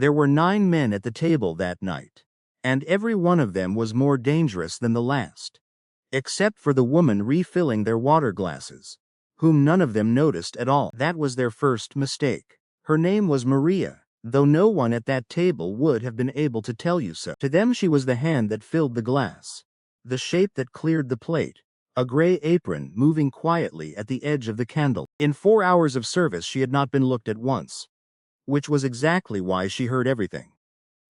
There were 9 men at the table that night, and every one of them was more dangerous than the last, except for the woman refilling their water glasses, whom none of them noticed at all. That was their first mistake. Her name was Maria, though no one at that table would have been able to tell you so. To them she was the hand that filled the glass, the shape that cleared the plate, a gray apron moving quietly at the edge of the candle. In 4 hours of service she had not been looked at once, which was exactly why she heard everything.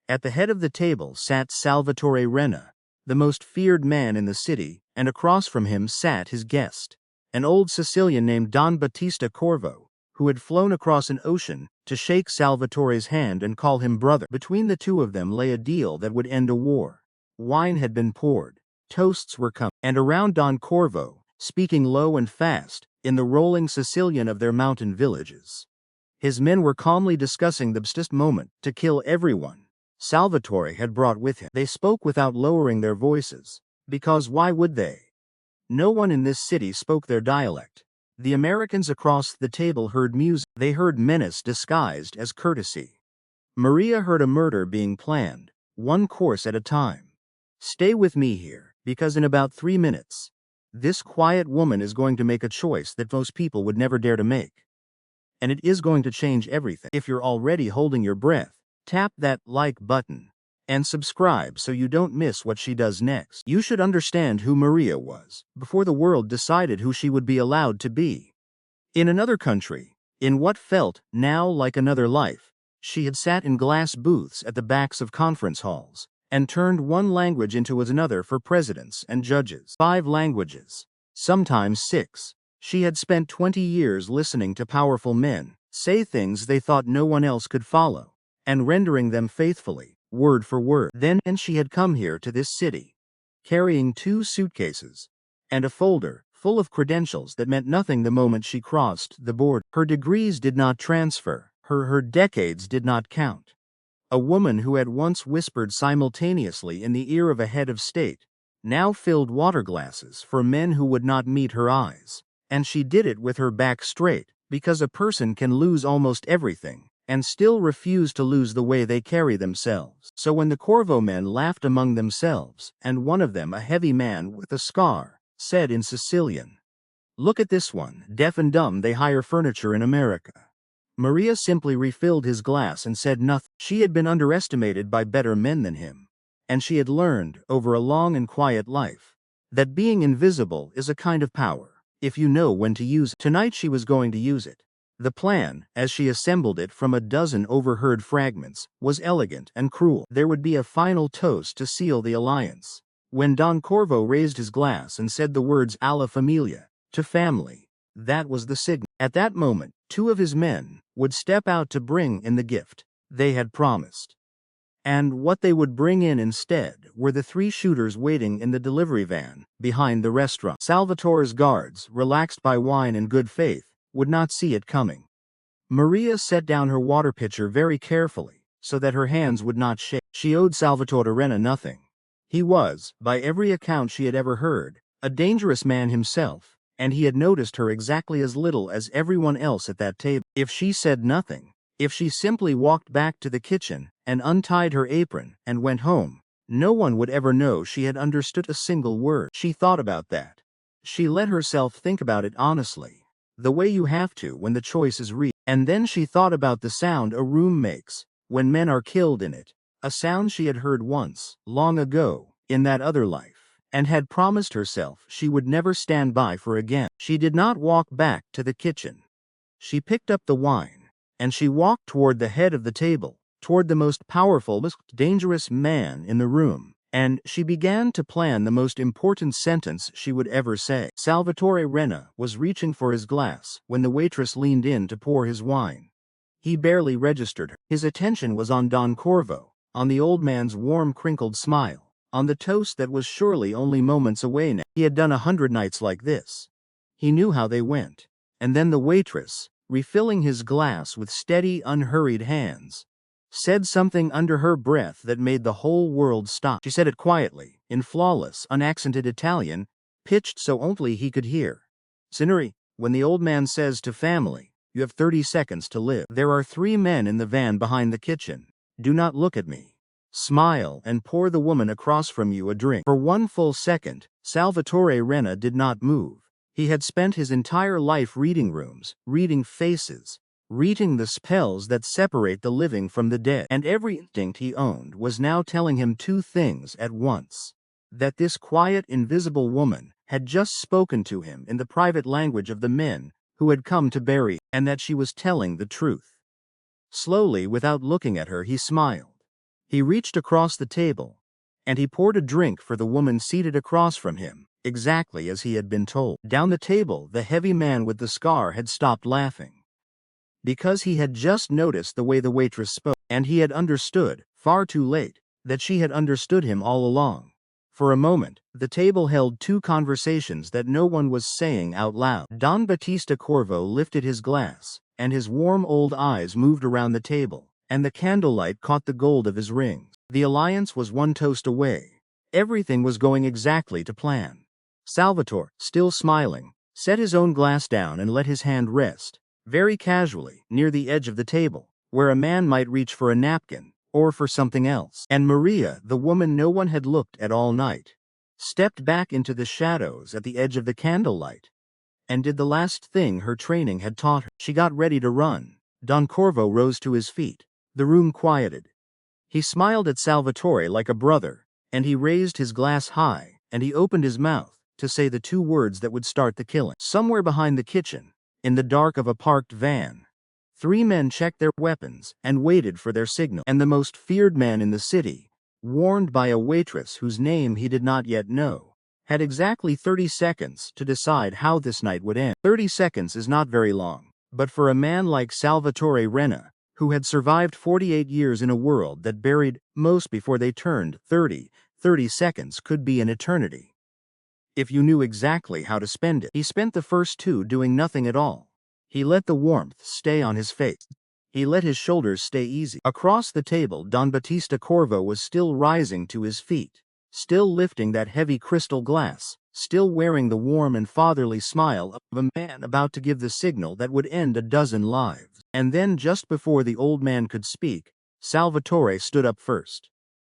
At the head of the table sat Salvatore Renna, the most feared man in the city, and across from him sat his guest, an old Sicilian named Don Battista Corvo, who had flown across an ocean to shake Salvatore's hand and call him brother. Between the two of them lay a deal that would end a war. Wine had been poured, toasts were come, and around Don Corvo, speaking low and fast, in the rolling Sicilian of their mountain villages, his men were calmly discussing the best moment to kill everyone Salvatore had brought with him. They spoke without lowering their voices, because why would they? No one in this city spoke their dialect. The Americans across the table heard music. They heard menace disguised as courtesy. Maria heard a murder being planned, one course at a time. Stay with me here, because in about 3 minutes, this quiet woman is going to make a choice that most people would never dare to make. And it is going to change everything. If you're already holding your breath, tap that like button and subscribe so you don't miss what she does next. You should understand who Maria was before the world decided who she would be allowed to be. In another country, in what felt now like another life, she had sat in glass booths at the backs of conference halls and turned one language into another for presidents and judges. 5 languages, sometimes 6. She had spent 20 years listening to powerful men say things they thought no one else could follow, and rendering them faithfully, word for word. Then she had come here to this city, carrying 2 suitcases and a folder full of credentials that meant nothing the moment she crossed the border. Her degrees did not transfer, her decades did not count. A woman who had once whispered simultaneously in the ear of a head of state now filled water glasses for men who would not meet her eyes. And she did it with her back straight, because a person can lose almost everything and still refuse to lose the way they carry themselves. So when the Corvo men laughed among themselves, and one of them, a heavy man with a scar, said in Sicilian, "Look at this one, deaf and dumb, they hire furniture in America," Maria simply refilled his glass and said nothing. She had been underestimated by better men than him, and she had learned, over a long and quiet life, that being invisible is a kind of power, if you know when to use it. Tonight she was going to use it. The plan, as she assembled it from a dozen overheard fragments, was elegant and cruel. There would be a final toast to seal the alliance. When Don Corvo raised his glass and said the words "alla familia," to family, that was the signal. At that moment, 2 of his men would step out to bring in the gift they had promised. And what they would bring in instead were the 3 shooters waiting in the delivery van behind the restaurant. Salvatore's guards, relaxed by wine and good faith, would not see it coming. Maria set down her water pitcher very carefully, so that her hands would not shake. She owed Salvatore Renna nothing. He was, by every account she had ever heard, a dangerous man himself, and he had noticed her exactly as little as everyone else at that table. If she said nothing, if she simply walked back to the kitchen and untied her apron and went home, no one would ever know she had understood a single word. She thought about that. She let herself think about it honestly, the way you have to when the choice is real. And then she thought about the sound a room makes when men are killed in it, a sound she had heard once, long ago, in that other life, and had promised herself she would never stand by for again. She did not walk back to the kitchen. She picked up the wine, and she walked toward the head of the table, toward the most powerful, most dangerous man in the room, and she began to plan the most important sentence she would ever say. Salvatore Renna was reaching for his glass when the waitress leaned in to pour his wine. He barely registered her. His attention was on Don Corvo, on the old man's warm, crinkled smile, on the toast that was surely only moments away now. He had done 100 nights like this. He knew how they went. And then the waitress, refilling his glass with steady, unhurried hands, said something under her breath that made the whole world stop. She said it quietly, in flawless, unaccented Italian, pitched so only he could hear. "Signori, when the old man says to family, you have 30 seconds to live. There are 3 men in the van behind the kitchen. Do not look at me. Smile and pour the woman across from you a drink. For one full second, Salvatore Renna did not move. He had spent his entire life reading rooms, reading faces, reading the spells that separate the living from the dead, and every instinct he owned was now telling him two things at once. That this quiet, invisible woman had just spoken to him in the private language of the men who had come to bury him, and that she was telling the truth. Slowly, without looking at her, he smiled. He reached across the table, and he poured a drink for the woman seated across from him, exactly as he had been told. Down the table, the heavy man with the scar had stopped laughing, because he had just noticed the way the waitress spoke, and he had understood, far too late, that she had understood him all along. For a moment, the table held two conversations that no one was saying out loud. Don Battista Corvo lifted his glass, and his warm old eyes moved around the table, and the candlelight caught the gold of his rings. The alliance was one toast away. Everything was going exactly to plan. Salvatore, still smiling, set his own glass down and let his hand rest, very casually, near the edge of the table, where a man might reach for a napkin, or for something else. And Maria, the woman no one had looked at all night, stepped back into the shadows at the edge of the candlelight, and did the last thing her training had taught her. She got ready to run. Don Corvo rose to his feet. The room quieted. He smiled at Salvatore like a brother, and he raised his glass high, and he opened his mouth to say the two words that would start the killing. Somewhere behind the kitchen, in the dark of a parked van, three men checked their weapons and waited for their signal. And the most feared man in the city, warned by a waitress whose name he did not yet know, had exactly 30 seconds to decide how this night would end. 30 seconds is not very long, but for a man like Salvatore Renna, who had survived 48 years in a world that buried most before they turned 30, 30 seconds could be an eternity, if you knew exactly how to spend it. He spent the first two doing nothing at all. He let the warmth stay on his face. He let his shoulders stay easy. Across the table, Don Battista Corvo was still rising to his feet, still lifting that heavy crystal glass, still wearing the warm and fatherly smile of a man about to give the signal that would end a dozen lives. And then, just before the old man could speak, Salvatore stood up first.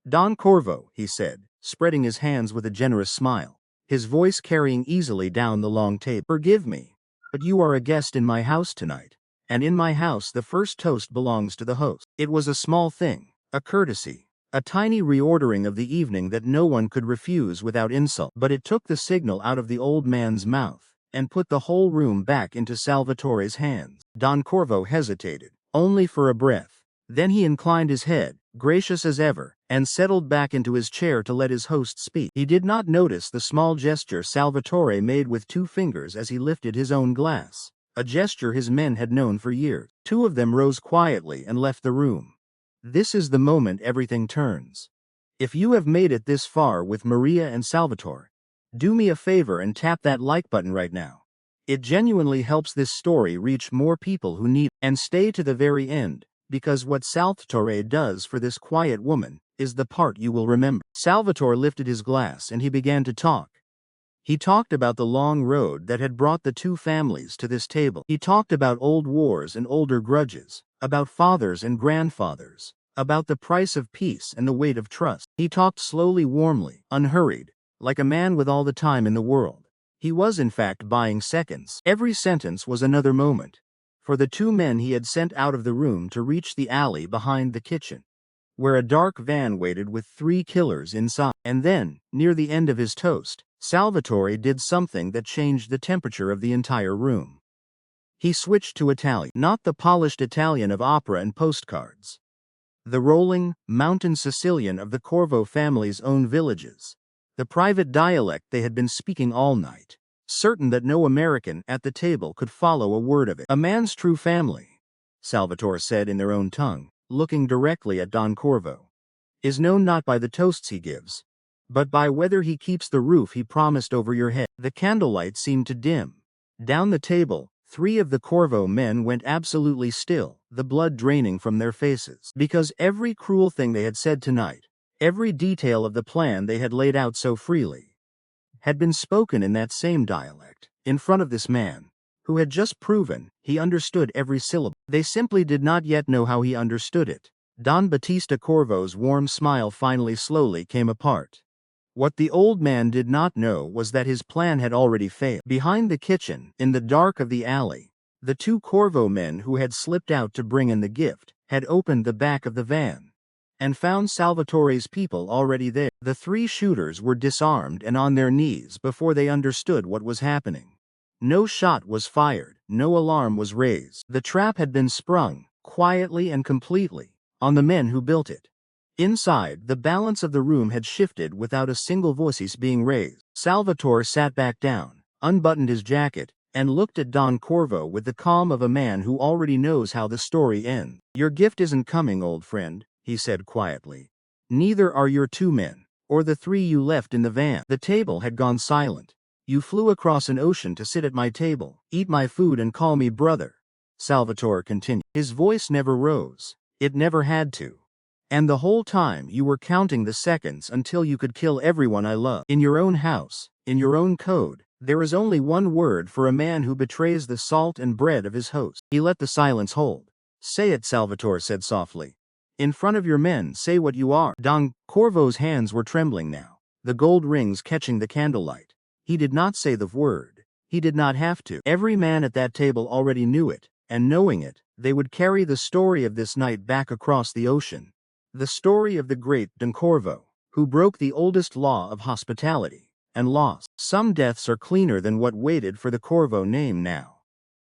Don Corvo, he said, spreading his hands with a generous smile, his voice carrying easily down the long table. Forgive me, but you are a guest in my house tonight, and in my house the first toast belongs to the host. It was a small thing, a courtesy, a tiny reordering of the evening that no one could refuse without insult, but it took the signal out of the old man's mouth and put the whole room back into Salvatore's hands. Don Corvo hesitated, only for a breath. Then he inclined his head, gracious as ever, and settled back into his chair to let his host speak. He did not notice the small gesture Salvatore made with two fingers as he lifted his own glass, a gesture his men had known for years. Two of them rose quietly and left the room. This is the moment everything turns. If you have made it this far with Maria and Salvatore, do me a favor and tap that like button right now. It genuinely helps this story reach more people who need it. And stay to the very end, because what Salvatore does for this quiet woman is the part you will remember. Salvatore lifted his glass and he began to talk. He talked about the long road that had brought the two families to this table. He talked about old wars and older grudges, about fathers and grandfathers, about the price of peace and the weight of trust. He talked slowly, warmly, unhurried, like a man with all the time in the world. He was in fact buying seconds. Every sentence was another moment, for the two men he had sent out of the room to reach the alley behind the kitchen, where a dark van waited with three killers inside. And then, near the end of his toast, Salvatore did something that changed the temperature of the entire room. He switched to Italian, not the polished Italian of opera and postcards, the rolling, mountain Sicilian of the Corvo family's own villages, the private dialect they had been speaking all night, certain that no American at the table could follow a word of it. A man's true family, Salvatore said in their own tongue, looking directly at Don Corvo, is known not by the toasts he gives, but by whether he keeps the roof he promised over your head. The candlelight seemed to dim. Down the table, three of the Corvo men went absolutely still, the blood draining from their faces, because every cruel thing they had said tonight, every detail of the plan they had laid out so freely, had been spoken in that same dialect, in front of this man, who had just proven he understood every syllable. They simply did not yet know how he understood it, Don Battista Corvo's warm smile finally slowly came apart. What the old man did not know was that his plan had already failed. Behind the kitchen, in the dark of the alley, the two Corvo men who had slipped out to bring in the gift had opened the back of the van and found Salvatore's people already there. The three shooters were disarmed and on their knees before they understood what was happening. No shot was fired, no alarm was raised. The trap had been sprung, quietly and completely, on the men who built it. Inside, the balance of the room had shifted without a single voice being raised. Salvatore sat back down, unbuttoned his jacket, and looked at Don Corvo with the calm of a man who already knows how the story ends. "Your gift isn't coming, old friend," he said quietly. "Neither are your two men, or the three you left in the van." The table had gone silent. "You flew across an ocean to sit at my table, eat my food and call me brother," Salvatore continued. His voice never rose. It never had to. "And the whole time you were counting the seconds until you could kill everyone I love. In your own house, in your own code, there is only one word for a man who betrays the salt and bread of his host." He let the silence hold. "Say it," Salvatore said softly. "In front of your men, say what you are." Don Corvo's hands were trembling now, the gold rings catching the candlelight. He did not say the word. He did not have to. Every man at that table already knew it, and knowing it, they would carry the story of this night back across the ocean. The story of the great Don Corvo, who broke the oldest law of hospitality, and lost. Some deaths are cleaner than what waited for the Corvo name now.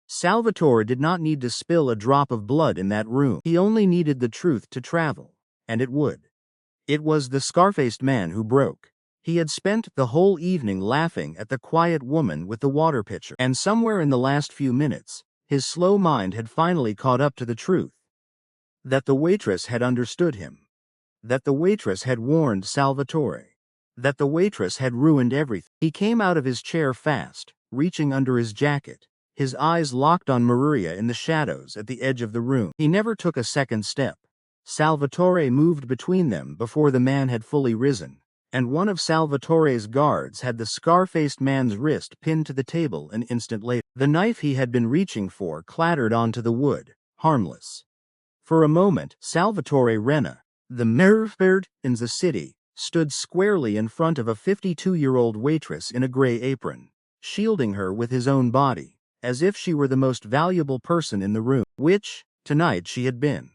Salvatore did not need to spill a drop of blood in that room. He only needed the truth to travel, and it would. It was the scar-faced man who broke. He had spent the whole evening laughing at the quiet woman with the water pitcher, and somewhere in the last few minutes, his slow mind had finally caught up to the truth. That the waitress had understood him. That the waitress had warned Salvatore. That the waitress had ruined everything. He came out of his chair fast, reaching under his jacket, his eyes locked on Maria in the shadows at the edge of the room. He never took a second step. Salvatore moved between them before the man had fully risen, and one of Salvatore's guards had the scar-faced man's wrist pinned to the table an instant later. The knife he had been reaching for clattered onto the wood, harmless. For a moment, Salvatore Renna, the mayor in the city, stood squarely in front of a 52-year-old waitress in a gray apron, shielding her with his own body, as if she were the most valuable person in the room, which, tonight, she had been.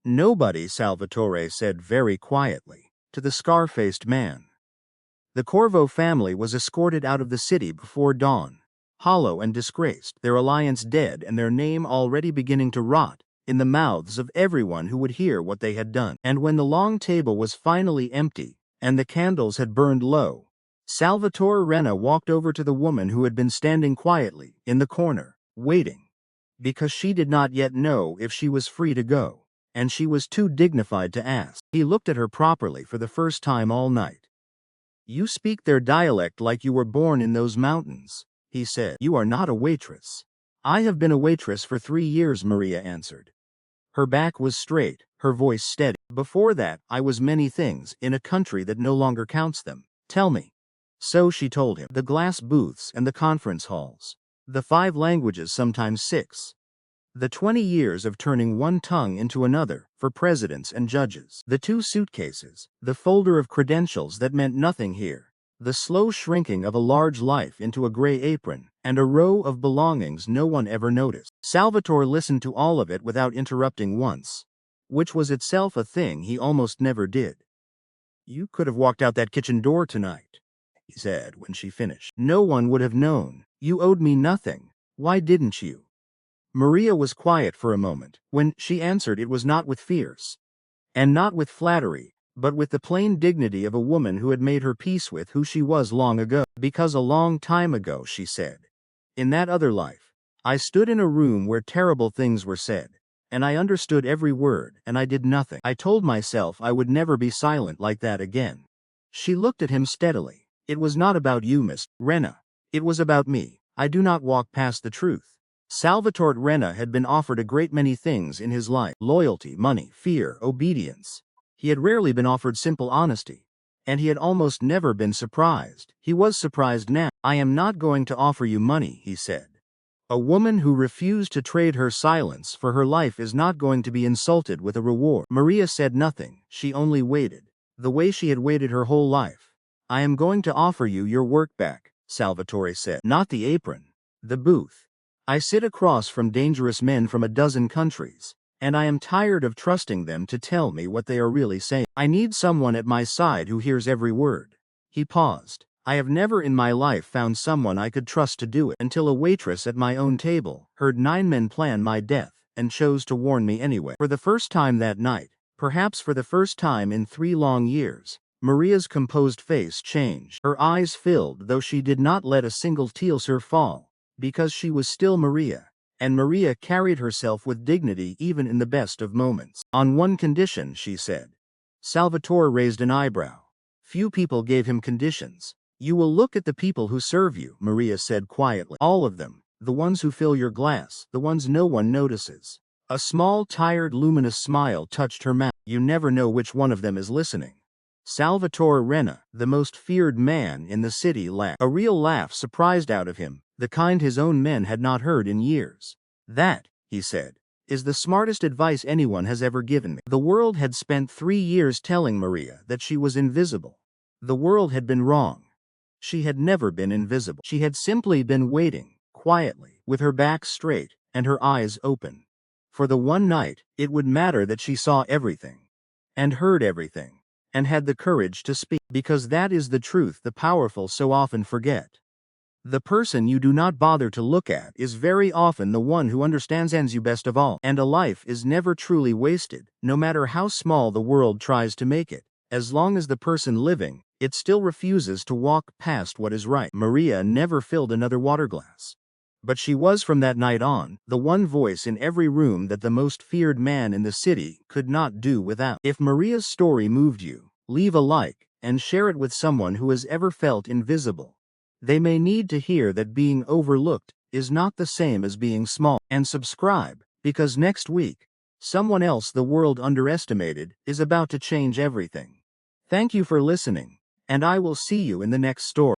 "Nobody," Salvatore said very quietly, to the scar-faced man. The Corvo family was escorted out of the city before dawn, hollow and disgraced, their alliance dead and their name already beginning to rot in the mouths of everyone who would hear what they had done. And when the long table was finally empty, and the candles had burned low, Salvatore Renna walked over to the woman who had been standing quietly in the corner, waiting, because she did not yet know if she was free to go, and she was too dignified to ask. He looked at her properly for the first time all night. "You speak their dialect like you were born in those mountains," he said. "You are not a waitress." "I have been a waitress for 3 years," Maria answered. Her back was straight, her voice steady. "Before that, I was many things in a country that no longer counts them." "Tell me." So she told him. The glass booths and the conference halls. The 5 languages, sometimes 6. The 20 years of turning one tongue into another for presidents and judges. The 2 suitcases, the folder of credentials that meant nothing here. The slow shrinking of a large life into a gray apron, and a row of belongings no one ever noticed. Salvatore listened to all of it without interrupting once, which was itself a thing he almost never did. "You could have walked out that kitchen door tonight," he said when she finished. "No one would have known. You owed me nothing. Why didn't you?" Maria was quiet for a moment. When she answered, it was not with fears, and not with flattery, but with the plain dignity of a woman who had made her peace with who she was long ago. "Because a long time ago," she said, "in that other life, I stood in a room where terrible things were said, and I understood every word, and I did nothing. I told myself I would never be silent like that again." She looked at him steadily. "It was not about you, Miss Renna. It was about me. I do not walk past the truth." Salvatore Renna had been offered a great many things in his life: loyalty, money, fear, obedience. He had rarely been offered simple honesty, and he had almost never been surprised. He was surprised now. "I am not going to offer you money," he said. A woman who refused to trade her silence for her life is not going to be insulted with a reward. Maria said nothing, she only waited. The way she had waited her whole life. I am going to offer you your work back, Salvatore said. Not the apron. The booth. I sit across from dangerous men from a dozen countries, and I am tired of trusting them to tell me what they are really saying. I need someone at my side who hears every word. He paused. I have never in my life found someone I could trust to do it until a waitress at my own table heard 9 men plan my death and chose to warn me anyway. For the first time that night, perhaps for the first time in 3 long years, Maria's composed face changed. Her eyes filled, though she did not let a single tear fall, because she was still Maria, and Maria carried herself with dignity even in the best of moments. On one condition, she said. Salvatore raised an eyebrow. Few people gave him conditions. You will look at the people who serve you, Maria said quietly. All of them, the ones who fill your glass, the ones no one notices. A small, tired, luminous smile touched her mouth. You never know which one of them is listening. Salvatore Renna, the most feared man in the city, laughed. A real laugh surprised out of him, the kind his own men had not heard in years. That, he said, is the smartest advice anyone has ever given me. The world had spent 3 years telling Maria that she was invisible. The world had been wrong. She had never been invisible. She had simply been waiting, quietly, with her back straight and her eyes open. For the one night, it would matter that she saw everything, and heard everything, and had the courage to speak. Because that is the truth the powerful so often forget. The person you do not bother to look at is very often the one who understands you best of all. And a life is never truly wasted, no matter how small the world tries to make it. As long as the person living it still refuses to walk past what is right. Maria never filled another water glass. But she was from that night on, the one voice in every room that the most feared man in the city could not do without. If Maria's story moved you, leave a like, and share it with someone who has ever felt invisible. They may need to hear that being overlooked is not the same as being small. And subscribe, because next week, someone else the world underestimated is about to change everything. Thank you for listening. And I will see you in the next story.